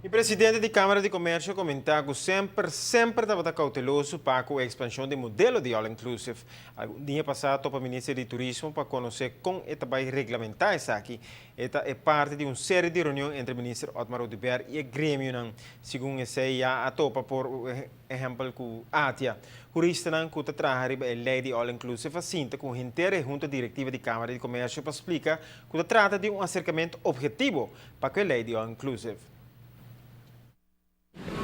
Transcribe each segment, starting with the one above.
O presidente da Câmara de Comércio comentou que sempre estava cauteloso para a expansão do modelo de All Inclusive. O dia passado, o ministro de Turismo para conhecer como vai regulamentar isso aqui. Esta é parte de uma série de reuniões entre o ministro Otmar Oduber e o grêmio, segundo esse já a topa por exemplo com a ATIA. Jurista que está trazendo a lei de All Inclusive assim, com a inteira junta diretiva da Câmara de Comércio para explicar que trata de um acercamento objetivo para a lei de All Inclusive.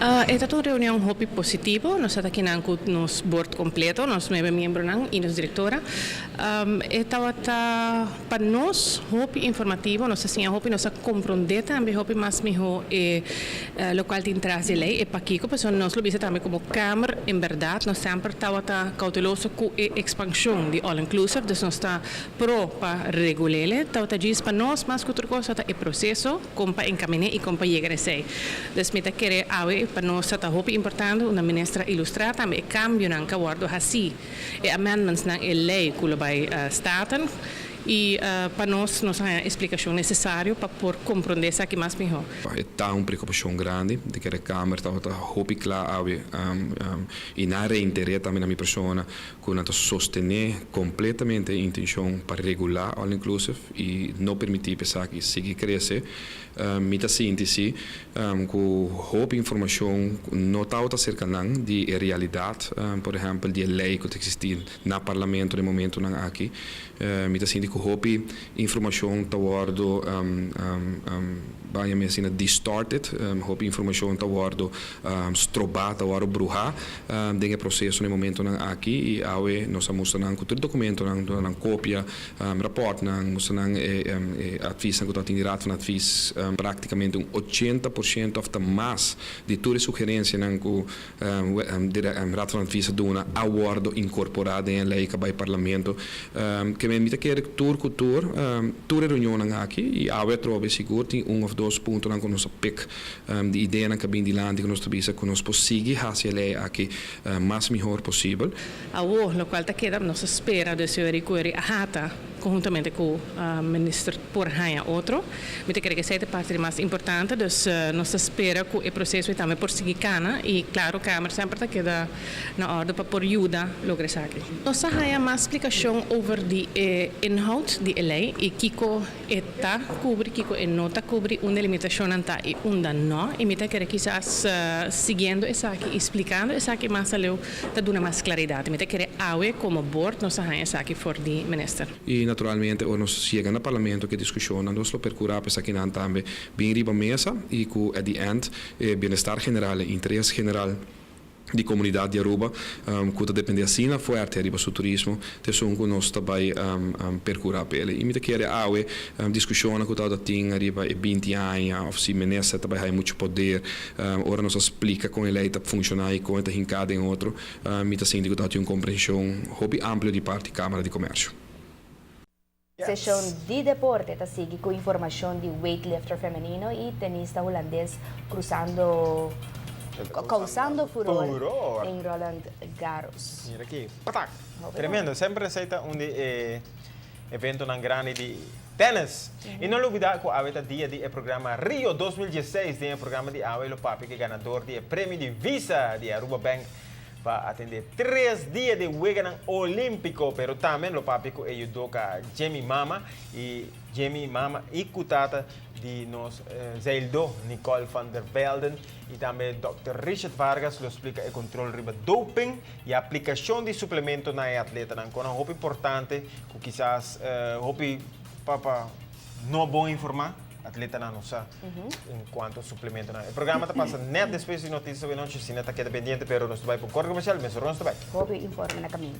É uma reunião muito positiva. Nós estamos aqui no board completo, nós 9 membros e nossa diretora. Para nós muito informativo, nós assim nós compreender também mais melhor o local de entrada da lei. Para aqui, porque nós lo vemos também como Câmara, em verdade, nós sempre estamos cauteloso com a expansão de All Inclusive, então nós estamos pro para regular. Estamos para nós mais que outra coisa é o processo, como para encaminhar e como para chegar a isso. Então, querer para nós é muito importante uma ministra ilustrar também o cambio que guardo assim e amendments na lei que vai starten e para nós não é explicação necessária para compreender isso aqui mais melhor. Está uma preocupação grande de que a Câmara está muito clara e na reiterar também na minha pessoa que nós sostener completamente a intenção para regular All Inclusive e não permitir pessoas que seguir crescer. Mita síntese com pouca informação não está cerca de realidade, por exemplo, de lei que existe no Parlamento no momento aqui. Mita síntese com pouca informação está guardo banha mesina distorted, pouca informação está guardo strobata, guardo bruxa, dentro do processo no momento aqui e awe nós mostramos com todo documento, na cópia, rapport, nós advies que está indirado na advies praticamente 80% of the mais de toda sugerência que o Raad van Advies doen a worden incorporado em lei que vai parlamento que me invita que toda reunião aqui e a trove seguro tem of dois pontos que nós pick de ideia que bem de lá que nós tabisa que nós conseguir fazer lei aqui mais melhor possível. A lo qual está queda nós espera de se recuperar a hata conjuntamente com o ministro por ganhar outro. Me te que seja parte mais importante, dus nós espera que o processo também por seguir cana e claro a Câmara sempre está queda na ordem para por ajuda lograr isso aqui. Nós ganhar mais explicação over de inhoud de lei e kiko está cobre kiko não está cobre uma limitação anta e uma não e me te que quizás seguindo isso aqui explicando isso aqui mais além está dando mais claridade. Me te que awe como board nós ganhar isso aqui for de ministro. E naturalmente nós chegamos no parlamento que discussiona nós lo percuramos para aqui também bem riba mesa e que at the end bem-estar general interesse general de comunidade de Aruba que depende assim na forte arriba do turismo te são que nós também percurar pele e me te quer awe discussão que está tem arriba 20 anos ou se menessa também tem muito poder ora nós explica como ele está funcionar e como está hincado em outro me te sente que está uma compreensão hobby amplo de parte da Câmara de Comércio. Sessão de deporte está seguindo com informação de weightlifter feminino e tenista holandês causando furor em Roland Garros. Mira aqui, patak, tremendo, sempre aceita evento grande de tênis. E não olvidar que a dia do programa Rio 2016, tem o programa de Awe Lopapi, que é ganador do prêmio de Visa de Aruba Bank para atender 3 dias de Weganan Olímpico, pero também o papi ajudou com Jamie Mama e Kutata de nós Zeildo Nicole van der Velden e também Dr. Richard Vargas lo explica o controle riba doping e a aplicação de suplemento na atleta não é muito importante que quizás papa não bom informar atleta não sabe enquanto suplemento não. O programa está passando net depois de notícias sobre noite, se não está queda pendiente, pero nós vai para o corte comercial, mas nós também. Hobby informa na caminho.